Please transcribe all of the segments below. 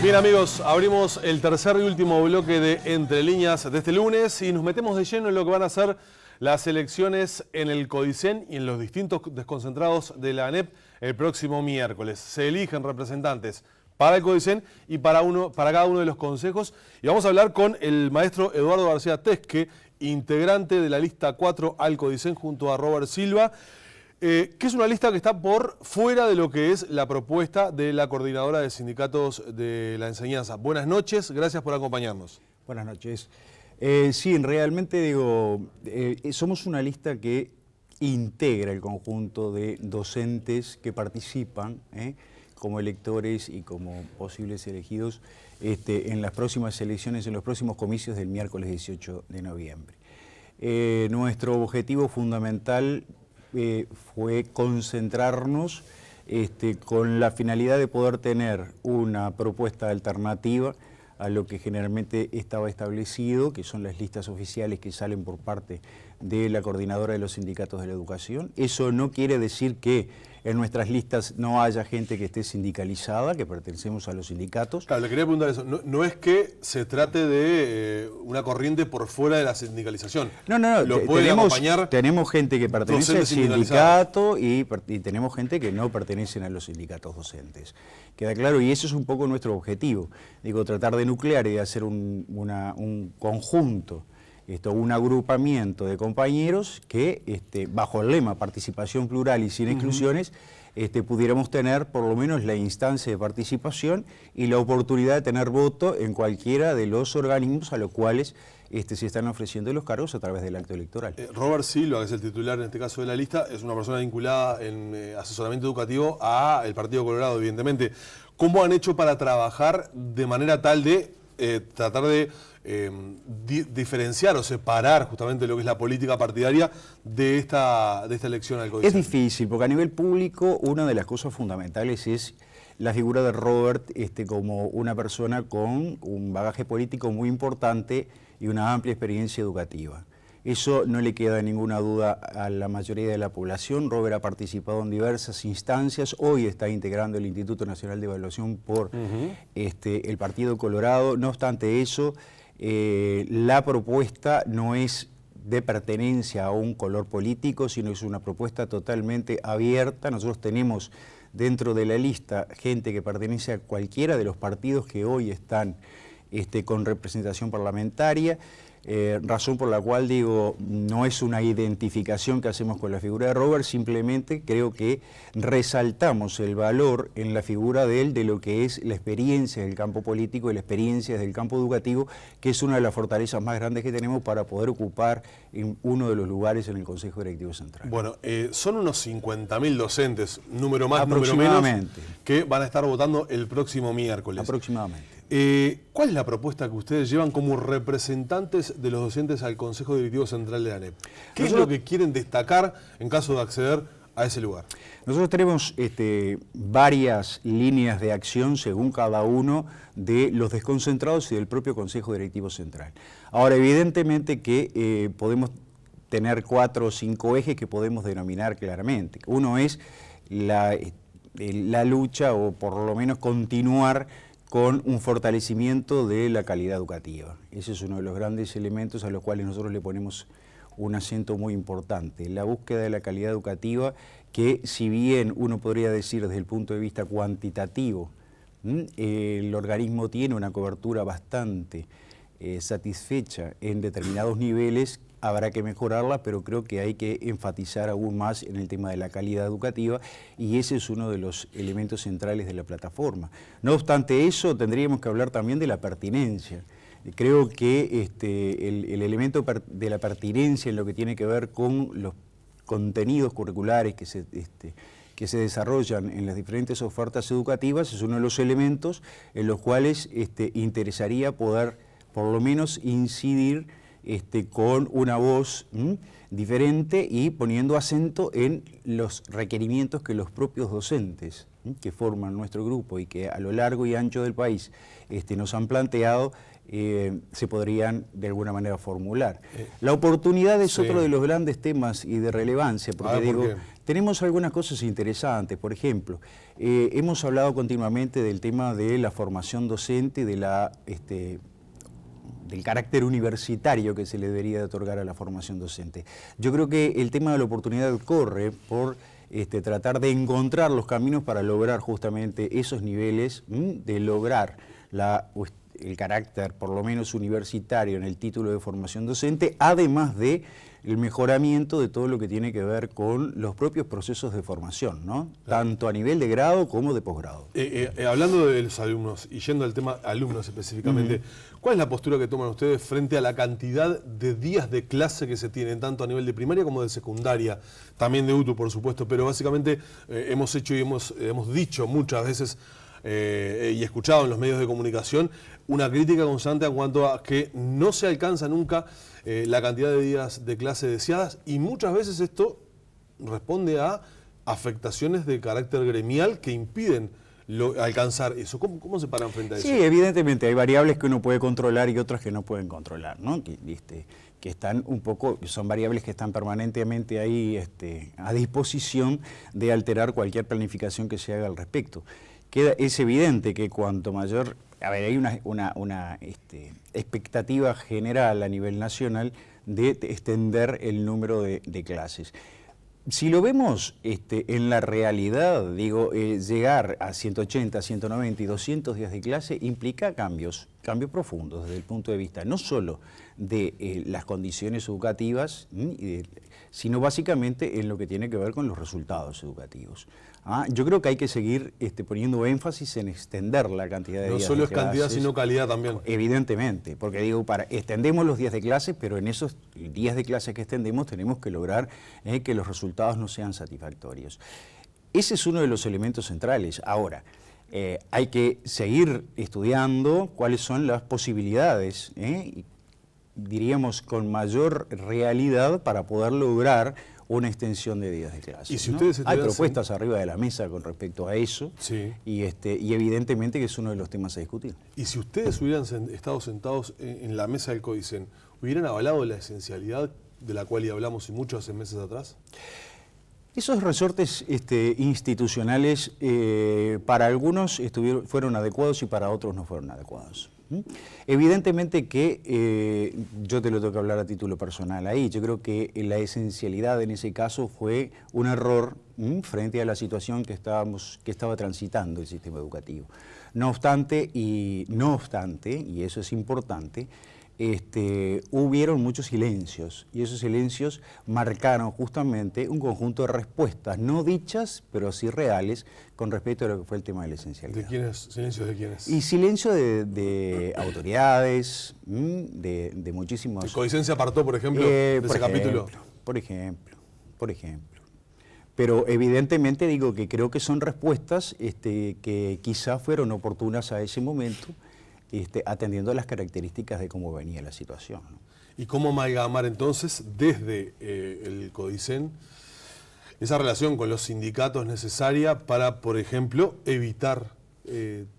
Bien amigos, abrimos el tercer y último bloque de Entre Líneas de este lunes y nos metemos de lleno en lo que van a ser las elecciones en el CODICEN y en los distintos desconcentrados de la ANEP el próximo miércoles. Se eligen representantes para el CODICEN y para cada uno de los consejos. Y vamos a hablar con el maestro Eduardo García Tesque, integrante de la lista 4 al CODICEN junto a Robert Silva, que es una lista que está por fuera de lo que es la propuesta de la coordinadora de sindicatos de la enseñanza. Buenas noches, gracias por acompañarnos. Buenas noches. Sí, realmente somos una lista que integra el conjunto de docentes que participan como electores y como posibles elegidos en las próximas elecciones, en los próximos comicios del miércoles 18 de noviembre. Nuestro objetivo fundamental fue concentrarnos con la finalidad de poder tener una propuesta alternativa a lo que generalmente estaba establecido, que son las listas oficiales que salen por parte de la coordinadora de los sindicatos de la educación. Eso no quiere decir que en nuestras listas no haya gente que esté sindicalizada, que pertenecemos a los sindicatos. Claro, le quería preguntar eso. No es que se trate de una corriente por fuera de la sindicalización. No. Lo puede acompañar. Tenemos gente que pertenece al sindicato y tenemos gente que no pertenecen a los sindicatos docentes. Queda claro, y eso es un poco nuestro objetivo. Digo, tratar de nuclear y de hacer un conjunto, un agrupamiento de compañeros que, bajo el lema participación plural y sin exclusiones, pudiéramos tener por lo menos la instancia de participación y la oportunidad de tener voto en cualquiera de los organismos a los cuales se están ofreciendo los cargos a través del acto electoral. Robert Silva, que es el titular en este caso de la lista, es una persona vinculada en asesoramiento educativo al Partido Colorado, evidentemente. ¿Cómo han hecho para trabajar de manera tal de tratar de diferenciar o separar justamente lo que es la política partidaria de esta elección al CODICEN? Es difícil, porque a nivel público una de las cosas fundamentales es la figura de Robert como una persona con un bagaje político muy importante y una amplia experiencia educativa. Eso no le queda ninguna duda a la mayoría de la población. Robert ha participado en diversas instancias, hoy está integrando el Instituto Nacional de Evaluación por el Partido Colorado. No obstante eso, la propuesta no es de pertenencia a un color político, sino es una propuesta totalmente abierta. Nosotros tenemos dentro de la lista gente que pertenece a cualquiera de los partidos que hoy están con representación parlamentaria, razón por la cual digo, no es una identificación que hacemos con la figura de Robert, simplemente creo que resaltamos el valor en la figura de él de lo que es la experiencia del campo político y la experiencia del campo educativo, que es una de las fortalezas más grandes que tenemos para poder ocupar en uno de los lugares en el Consejo Directivo Central. Bueno, son unos 50.000 docentes, número más, número menos, que van a estar votando el próximo miércoles. Aproximadamente. ¿Cuál es la propuesta que ustedes llevan como representantes de los docentes al Consejo Directivo Central de la ANEP? ¿Qué es lo que quieren destacar en caso de acceder a ese lugar? Nosotros tenemos varias líneas de acción según cada uno de los desconcentrados y del propio Consejo Directivo Central. Ahora, evidentemente que podemos tener 4 o 5 ejes que podemos denominar claramente. Uno es la lucha, o por lo menos continuar con un fortalecimiento de la calidad educativa. Ese es uno de los grandes elementos a los cuales nosotros le ponemos un acento muy importante. La búsqueda de la calidad educativa, que si bien uno podría decir desde el punto de vista cuantitativo, el organismo tiene una cobertura bastante satisfecha en determinados niveles, habrá que mejorarla, pero creo que hay que enfatizar aún más en el tema de la calidad educativa y ese es uno de los elementos centrales de la plataforma. No obstante eso, tendríamos que hablar también de la pertinencia. Creo que el elemento de la pertinencia en lo que tiene que ver con los contenidos curriculares que se desarrollan en las diferentes ofertas educativas es uno de los elementos en los cuales interesaría poder por lo menos incidir con una voz diferente y poniendo acento en los requerimientos que los propios docentes que forman nuestro grupo y que a lo largo y ancho del país nos han planteado se podrían de alguna manera formular. La oportunidad es otro de los grandes temas y de relevancia, porque digo, tenemos algunas cosas interesantes. Por ejemplo, hemos hablado continuamente del tema de la formación docente, de del carácter universitario que se le debería de otorgar a la formación docente. Yo creo que el tema de la oportunidad corre por tratar de encontrar los caminos para lograr justamente esos niveles, de lograr el carácter por lo menos universitario en el título de formación docente, además de el mejoramiento de todo lo que tiene que ver con los propios procesos de formación, ¿no? Tanto a nivel de grado como de posgrado. Hablando de los alumnos y yendo al tema alumnos específicamente, ¿cuál es la postura que toman ustedes frente a la cantidad de días de clase que se tienen, tanto a nivel de primaria como de secundaria, también de UTU por supuesto, pero básicamente hemos hecho y hemos dicho muchas veces y escuchado en los medios de comunicación una crítica constante en cuanto a que no se alcanza nunca la cantidad de días de clase deseadas, y muchas veces esto responde a afectaciones de carácter gremial que impiden alcanzar eso. ¿Cómo se paran frente a eso? Sí, evidentemente hay variables que uno puede controlar y otras que no pueden controlar, ¿no? Que están un poco, son variables que están permanentemente ahí a disposición de alterar cualquier planificación que se haga al respecto. Es evidente que cuanto mayor, hay una expectativa general a nivel nacional de extender el número de clases. Si lo vemos en la realidad, digo, llegar a 180, 190 y 200 días de clase implica cambios profundos desde el punto de vista no solo de las condiciones educativas, sino básicamente en lo que tiene que ver con los resultados educativos. Yo creo que hay que seguir poniendo énfasis en extender la cantidad de días de clases. No solo es cantidad, sino calidad también. Evidentemente, porque digo, extendemos los días de clase, pero en esos días de clase que extendemos tenemos que lograr que los resultados no sean satisfactorios. Ese es uno de los elementos centrales. Ahora, hay que seguir estudiando cuáles son las posibilidades, diríamos con mayor realidad, para poder lograr una extensión de días de clase. ¿Y si hay propuestas arriba de la mesa con respecto a eso, sí, y evidentemente que es uno de los temas a discutir. Y si ustedes hubieran estado sentados en la mesa del CODICEN, ¿hubieran avalado la esencialidad de la cual ya hablamos y mucho hace meses atrás? Esos resortes institucionales para algunos fueron adecuados y para otros no fueron adecuados. Evidentemente que yo te lo tengo que hablar a título personal ahí. Yo creo que la esencialidad en ese caso fue un error frente a la situación que estaba transitando el sistema educativo. No obstante, y eso es importante, hubieron muchos silencios, y esos silencios marcaron justamente un conjunto de respuestas, no dichas, pero sí reales, con respecto a lo que fue el tema de la esencialidad. ¿De quiénes? ¿Silencios de quiénes? Y silencio de autoridades, de muchísimos... ¿El CODICEN se apartó, por ejemplo, de ese capítulo? Por ejemplo. Pero evidentemente digo que creo que son respuestas que quizá fueron oportunas a ese momento, atendiendo a las características de cómo venía la situación, ¿no? ¿Y cómo amalgamar entonces desde el CODICEN esa relación con los sindicatos necesaria para, por ejemplo, evitar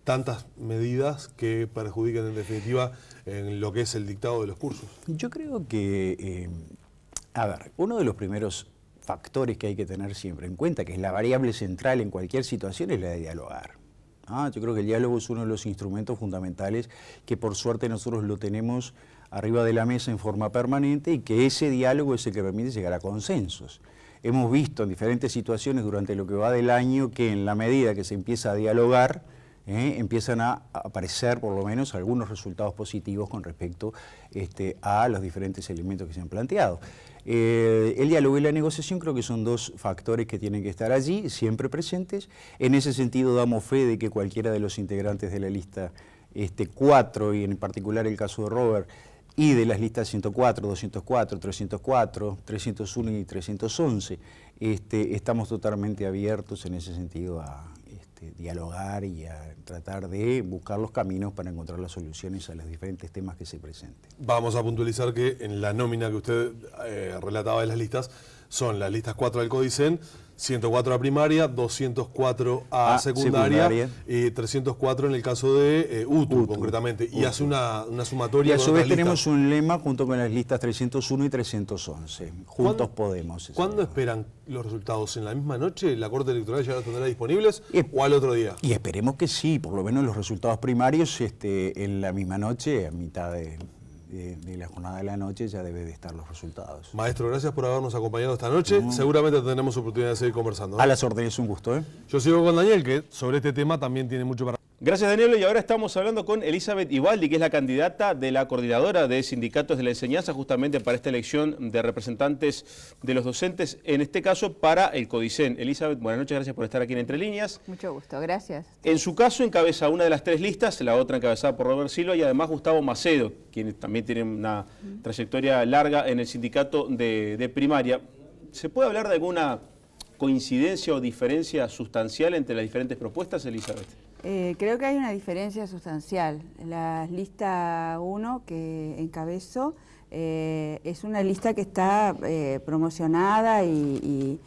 tantas medidas que perjudiquen en definitiva en lo que es el dictado de los cursos? Yo creo que, uno de los primeros factores que hay que tener siempre en cuenta, que es la variable central en cualquier situación, es la de dialogar. Yo creo que el diálogo es uno de los instrumentos fundamentales que por suerte nosotros lo tenemos arriba de la mesa en forma permanente, y que ese diálogo es el que permite llegar a consensos. Hemos visto en diferentes situaciones durante lo que va del año que en la medida que se empieza a dialogar, empiezan a aparecer por lo menos algunos resultados positivos con respecto a los diferentes elementos que se han planteado. El diálogo y la negociación creo que son dos factores que tienen que estar allí, siempre presentes. En ese sentido damos fe de que cualquiera de los integrantes de la lista 4, y en particular el caso de Robert, y de las listas 104, 204, 304, 301 y 311, estamos totalmente abiertos en ese sentido a dialogar y a tratar de buscar los caminos para encontrar las soluciones a los diferentes temas que se presenten. Vamos a puntualizar que en la nómina que usted relataba de las listas, son las listas 4 del CODICEN, 104 a primaria, 204 a secundaria, y 304 en el caso de UTU, concretamente. Y hace una sumatoria. Y a su vez tenemos un lema junto con las listas 301 y 311. Juntos podemos. ¿Cuándo esperan los resultados? ¿En la misma noche la Corte Electoral ya los tendrá disponibles o al otro día? Y esperemos que sí, por lo menos los resultados primarios en la misma noche, a mitad de la jornada de la noche ya debe de estar los resultados. Maestro, gracias por habernos acompañado esta noche. Seguramente tendremos oportunidad de seguir conversando. A las órdenes, un gusto. Yo sigo con Daniel, que sobre este tema también tiene mucho para... Gracias, Daniel. Y ahora estamos hablando con Elizabeth Ibaldi, que es la candidata de la coordinadora de sindicatos de la enseñanza, justamente para esta elección de representantes de los docentes, en este caso para el CODICEN. Elizabeth, buenas noches, gracias por estar aquí en Entre Líneas. Mucho gusto, gracias. En su caso encabeza una de las 3 listas, la otra encabezada por Robert Silva y además Gustavo Macedo, quien también tiene una trayectoria larga en el sindicato de primaria. ¿Se puede hablar de alguna coincidencia o diferencia sustancial entre las diferentes propuestas, Elizabeth? Creo que hay una diferencia sustancial. La lista 1 que encabezo es una lista que está promocionada y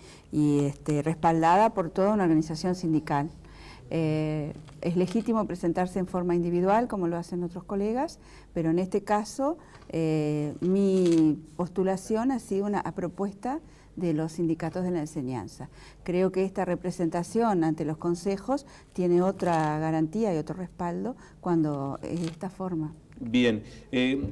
respaldada por toda una organización sindical. Es legítimo presentarse en forma individual, como lo hacen otros colegas, pero en este caso mi postulación ha sido a propuesta de los sindicatos de la enseñanza. Creo que esta representación ante los consejos tiene otra garantía y otro respaldo cuando es de esta forma. Bien,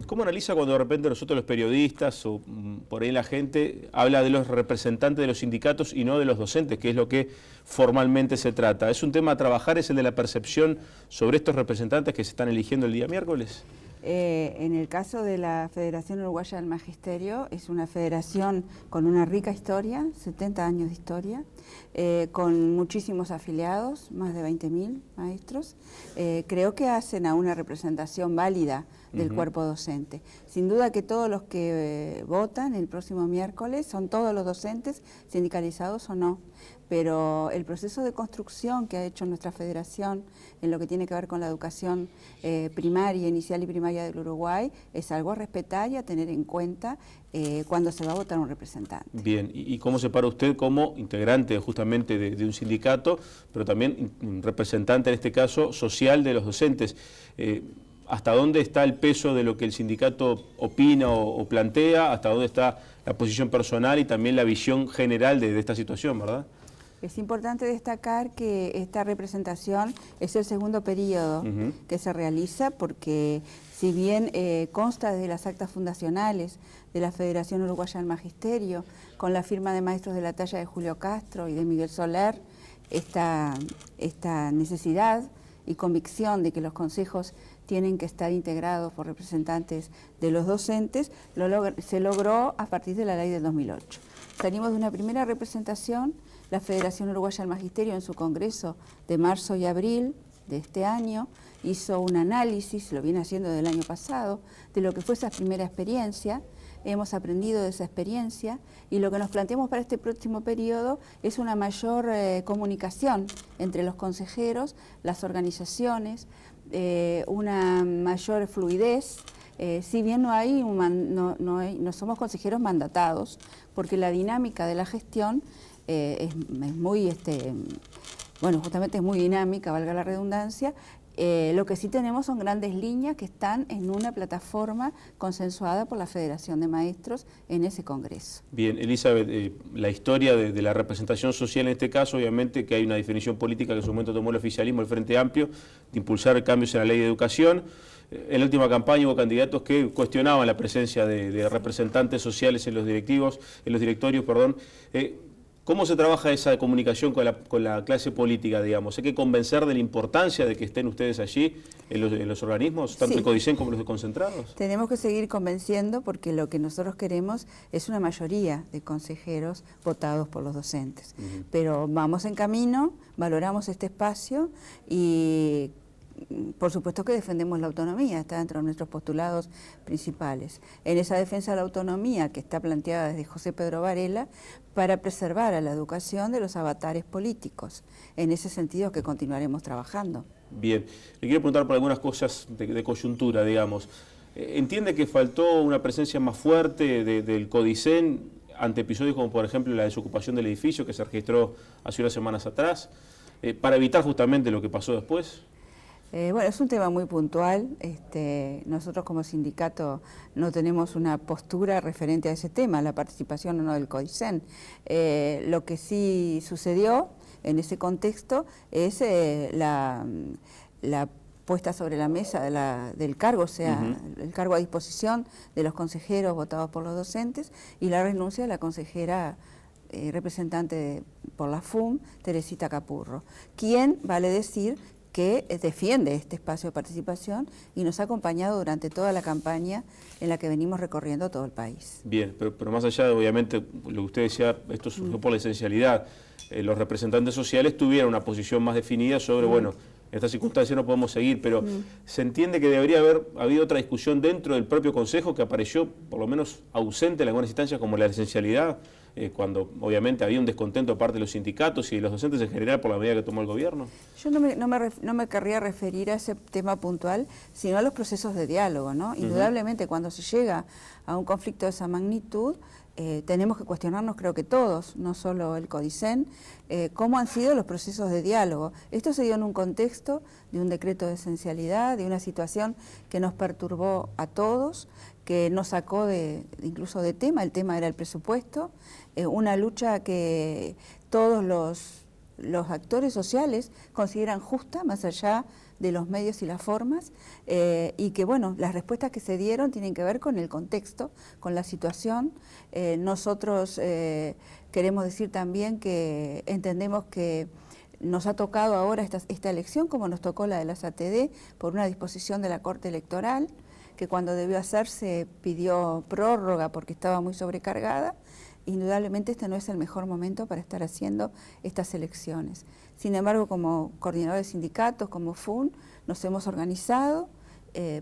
¿cómo analiza cuando de repente nosotros los periodistas o por ahí la gente habla de los representantes de los sindicatos y no de los docentes, que es lo que formalmente se trata? ¿Es un tema a trabajar, es el de la percepción sobre estos representantes que se están eligiendo el día miércoles? En el caso de la Federación Uruguaya del Magisterio, es una federación con una rica historia, 70 años de historia, con muchísimos afiliados, más de 20.000 maestros. Creo que hacen a una representación válida del cuerpo docente. Sin duda que todos los que votan el próximo miércoles son todos los docentes, sindicalizados o no, pero el proceso de construcción que ha hecho nuestra federación en lo que tiene que ver con la educación primaria, inicial y primaria del Uruguay es algo a respetar y a tener en cuenta cuando se va a votar un representante. Bien, ¿y cómo se para usted como integrante justamente de un sindicato, pero también representante en este caso social de los docentes? ¿Hasta dónde está el peso de lo que el sindicato opina o plantea? ¿Hasta dónde está la posición personal y también la visión general de esta situación, verdad? Es importante destacar que esta representación es el segundo periodo que se realiza porque si bien consta desde las actas fundacionales de la Federación Uruguaya del Magisterio, con la firma de maestros de la talla de Julio Castro y de Miguel Soler, esta necesidad y convicción de que los consejos tienen que estar integrados por representantes de los docentes, se logró a partir de la ley del 2008. Salimos de una primera representación, la Federación Uruguaya del Magisterio en su congreso de marzo y abril de este año hizo un análisis, lo viene haciendo del año pasado, de lo que fue esa primera experiencia. Hemos aprendido de esa experiencia y lo que nos planteamos para este próximo periodo es una mayor comunicación entre los consejeros, las organizaciones, una mayor fluidez. Si bien no somos consejeros mandatados, porque la dinámica de la gestión es muy, justamente es muy dinámica, valga la redundancia. Lo que sí tenemos son grandes líneas que están en una plataforma consensuada por la Federación de Maestros en ese congreso. Bien, Elizabeth, la historia de la representación social en este caso, obviamente que hay una definición política que en su momento tomó el oficialismo, el Frente Amplio, de impulsar cambios en la ley de educación. En la última campaña hubo candidatos que cuestionaban la presencia de representantes sociales en los directorios. ¿Cómo se trabaja esa comunicación con la clase política, digamos? ¿Hay que convencer de la importancia de que estén ustedes allí en los organismos, tanto el CODICEN como los desconcentrados? Tenemos que seguir convenciendo porque lo que nosotros queremos es una mayoría de consejeros votados por los docentes. Pero vamos en camino, valoramos este espacio y por supuesto que defendemos la autonomía, está dentro de nuestros postulados principales. En esa defensa de la autonomía que está planteada desde José Pedro Varela para preservar a la educación de los avatares políticos. En ese sentido que continuaremos trabajando. Bien, le quiero preguntar por algunas cosas de coyuntura, digamos. ¿Entiende que faltó una presencia más fuerte del CODICEN ante episodios como por ejemplo la desocupación del edificio que se registró hace unas semanas atrás, para evitar justamente lo que pasó después? Bueno, es un tema muy puntual. Nosotros como sindicato no tenemos una postura referente a ese tema, la participación o no del CODICEN. Lo que sí sucedió en ese contexto es la puesta sobre la mesa del cargo, o sea, el cargo a disposición de los consejeros votados por los docentes y la renuncia de la consejera representante por la FUM, Teresita Capurro, quien, vale decir, que defiende este espacio de participación y nos ha acompañado durante toda la campaña en la que venimos recorriendo todo el país. Bien, pero más allá de, obviamente, lo que usted decía, esto surgió por la esencialidad. Los representantes sociales tuvieron una posición más definida sobre, bueno, en esta circunstancia no podemos seguir, pero se entiende que debería haber habido otra discusión dentro del propio Consejo que apareció, por lo menos, ausente en algunas instancias como la esencialidad, cuando obviamente había un descontento de parte de los sindicatos y de los docentes en general por la medida que tomó el gobierno. Yo no me querría referir a ese tema puntual, sino a los procesos de diálogo, ¿no? Indudablemente cuando se llega a un conflicto de esa magnitud, tenemos que cuestionarnos, creo que todos, no solo el CODICEN, cómo han sido los procesos de diálogo. Esto se dio en un contexto de un decreto de esencialidad, de una situación que nos perturbó a todos, que nos sacó incluso de tema, el tema era el presupuesto, una lucha que todos los actores sociales consideran justa, más allá de los medios y las formas, y que, bueno, las respuestas que se dieron tienen que ver con el contexto, con la situación. Nosotros queremos decir también que entendemos que nos ha tocado ahora esta elección, como nos tocó la de las ATD, por una disposición de la Corte Electoral, que cuando debió hacerse pidió prórroga porque estaba muy sobrecargada. Indudablemente este no es el mejor momento para estar haciendo estas elecciones. Sin embargo, como coordinadores de sindicatos, como FUN, nos hemos organizado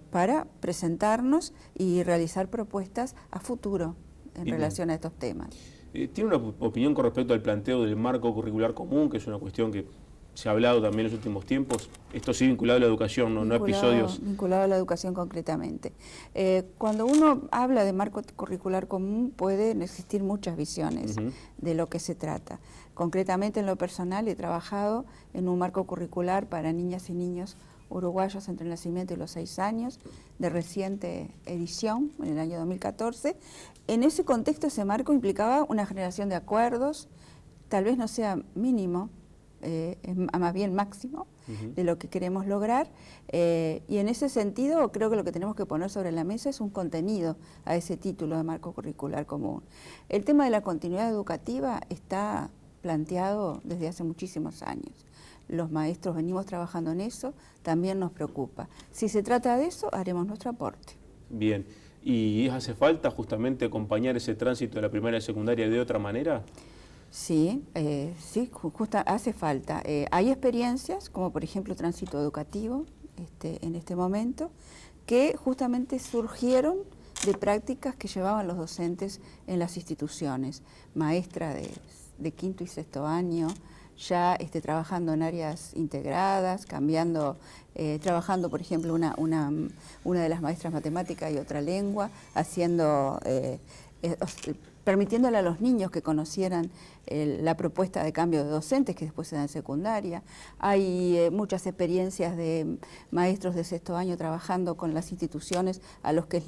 para presentarnos y realizar propuestas a futuro en relación a estos temas. ¿Tiene una opinión con respecto al planteo del marco curricular común, que es una cuestión que se ha hablado también en los últimos tiempos? Esto sí vinculado a la educación, no episodios. Vinculado a la educación concretamente. Cuando uno habla de marco curricular común pueden existir muchas visiones de lo que se trata. Concretamente en lo personal he trabajado en un marco curricular para niñas y niños uruguayos entre el nacimiento y los 6 años, de reciente edición, en el año 2014. En ese contexto ese marco implicaba una generación de acuerdos, tal vez no sea mínimo, más bien máximo de lo que queremos lograr, y en ese sentido creo que lo que tenemos que poner sobre la mesa es un contenido a ese título de marco curricular común. El tema de la continuidad educativa está planteado desde hace muchísimos años. Los maestros venimos trabajando en eso, también nos preocupa. Si se trata de eso, haremos nuestro aporte. Bien, ¿y hace falta justamente acompañar ese tránsito de la primaria y secundaria de otra manera? Sí, hace falta. Hay experiencias, como por ejemplo tránsito educativo, en este momento, que justamente surgieron de prácticas que llevaban los docentes en las instituciones. Maestra de quinto y sexto año, ya trabajando en áreas integradas, trabajando, por ejemplo, una de las maestras matemáticas y otra lengua, permitiéndole a los niños que conocieran la propuesta de cambio de docentes que después se da en secundaria. Hay muchas experiencias de maestros de sexto año trabajando con las instituciones a los que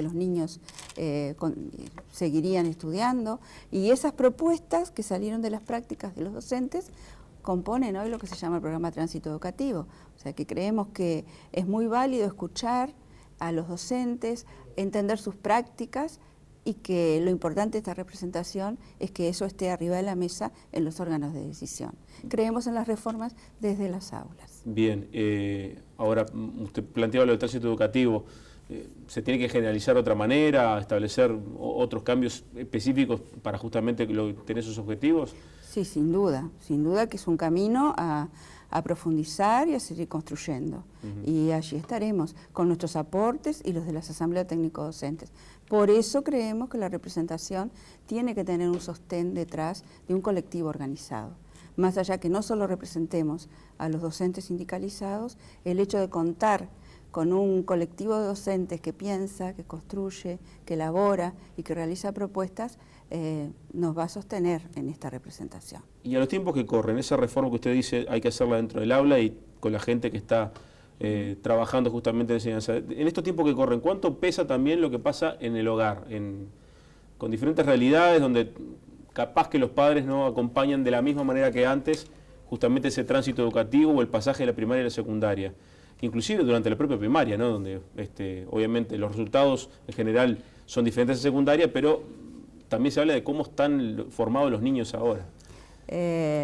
los niños seguirían estudiando, y esas propuestas que salieron de las prácticas de los docentes componen hoy lo que se llama el programa Tránsito Educativo. O sea que creemos que es muy válido escuchar a los docentes, entender sus prácticas, y que lo importante de esta representación es que eso esté arriba de la mesa en los órganos de decisión. Creemos en las reformas desde las aulas. Bien, ahora usted planteaba lo del tránsito educativo. ¿Se tiene que generalizar de otra manera, establecer otros cambios específicos para justamente tener esos objetivos? Sí, sin duda que es un camino a profundizar y a seguir construyendo. Y allí estaremos con nuestros aportes y los de las asambleas técnico-docentes. Por eso creemos que la representación tiene que tener un sostén detrás de un colectivo organizado. Más allá que no solo representemos a los docentes sindicalizados, el hecho de contar con un colectivo de docentes que piensa, que construye, que elabora y que realiza propuestas, nos va a sostener en esta representación. Y a los tiempos que corren, esa reforma que usted dice hay que hacerla dentro del aula y con la gente que está trabajando justamente en enseñanza. En estos tiempos que corren, ¿cuánto pesa también lo que pasa en el hogar? Con diferentes realidades donde capaz que los padres no acompañan de la misma manera que antes justamente ese tránsito educativo o el pasaje de la primaria a la secundaria. Inclusive durante la propia primaria, ¿no? Donde obviamente los resultados en general son diferentes en secundaria, pero también se habla de cómo están formados los niños ahora.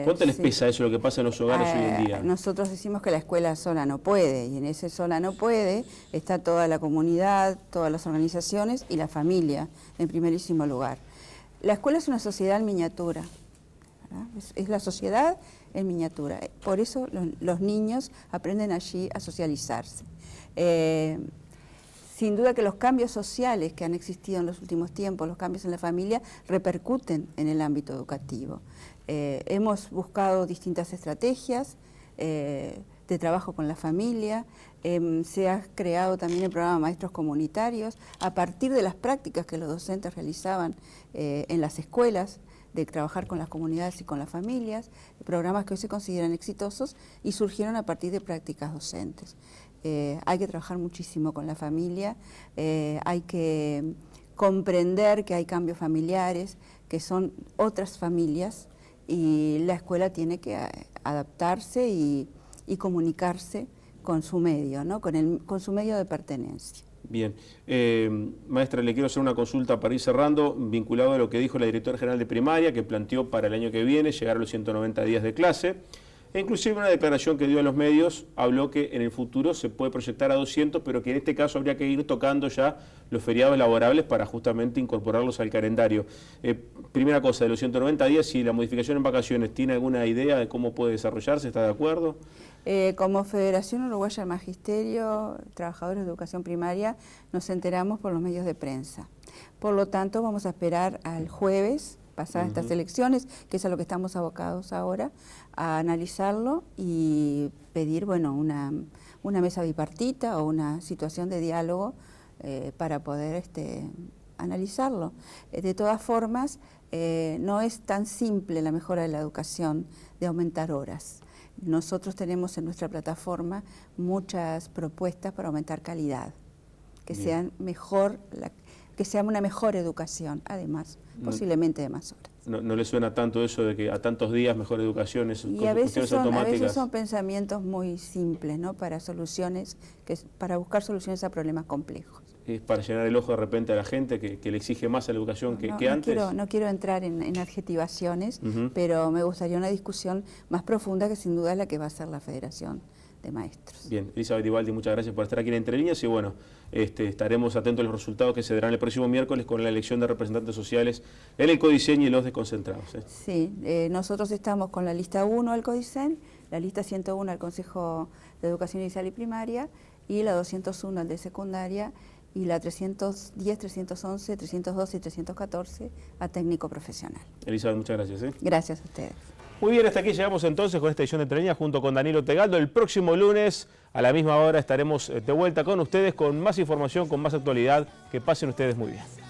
¿Cuánto les pesa eso, lo que pasa en los hogares hoy en día? Nosotros decimos que la escuela sola no puede, y en ese sola no puede está toda la comunidad, todas las organizaciones y la familia, en primerísimo lugar. La escuela es una sociedad en miniatura, ¿verdad? Es la sociedad en miniatura. Por eso los niños aprenden allí a socializarse. Sin duda que los cambios sociales que han existido en los últimos tiempos, los cambios en la familia, repercuten en el ámbito educativo. Hemos buscado distintas estrategias de trabajo con la familia, se ha creado también el programa Maestros Comunitarios, a partir de las prácticas que los docentes realizaban en las escuelas, de trabajar con las comunidades y con las familias, programas que hoy se consideran exitosos y surgieron a partir de prácticas docentes. Hay que trabajar muchísimo con la familia, hay que comprender que hay cambios familiares, que son otras familias, y la escuela tiene que adaptarse y comunicarse con su medio, ¿no? con su medio de pertenencia. Bien. Maestra, le quiero hacer una consulta para ir cerrando, vinculado a lo que dijo la directora general de primaria, que planteó para el año que viene llegar a los 190 días de clase. E inclusive una declaración que dio en los medios habló que en el futuro se puede proyectar a 200, pero que en este caso habría que ir tocando ya los feriados laborables para justamente incorporarlos al calendario. Primera cosa, de los 190 días, si la modificación en vacaciones tiene alguna idea de cómo puede desarrollarse, ¿está de acuerdo? Como Federación Uruguaya del Magisterio, Trabajadores de Educación Primaria, nos enteramos por los medios de prensa. Por lo tanto, vamos a esperar al jueves, pasadas estas elecciones, que es a lo que estamos abocados ahora, a analizarlo y pedir, bueno, una mesa bipartita o una situación de diálogo para poder analizarlo. De todas formas, no es tan simple la mejora de la educación de aumentar horas. Nosotros tenemos en nuestra plataforma muchas propuestas para aumentar calidad, que sean que sea una mejor educación, además, posiblemente de más horas. No le suena tanto eso de que a tantos días mejor educación es y a veces automáticas. son pensamientos muy simples, ¿no? Para buscar soluciones a problemas complejos. Es para llenar el ojo de repente a la gente que le exige más a la educación que antes. No quiero entrar en adjetivaciones, pero me gustaría una discusión más profunda que sin duda es la que va a hacer la Federación de Maestros. Bien, Elizabeth Ibaldi, muchas gracias por estar aquí en Entre Líneas y bueno, estaremos atentos a los resultados que se darán el próximo miércoles con la elección de representantes sociales en el CODICEN y en los desconcentrados. Sí, nosotros estamos con la lista 1 al CODICEN, la lista 101 al Consejo de Educación Inicial y Primaria y la 201 al de secundaria y la 310, 311, 312 y 314 a técnico profesional. Elizabeth, muchas gracias. Gracias a ustedes. Muy bien, hasta aquí llegamos entonces con esta edición de Entre Líneas junto con Danilo Tegaldo. El próximo lunes a la misma hora estaremos de vuelta con ustedes con más información, con más actualidad. Que pasen ustedes muy bien.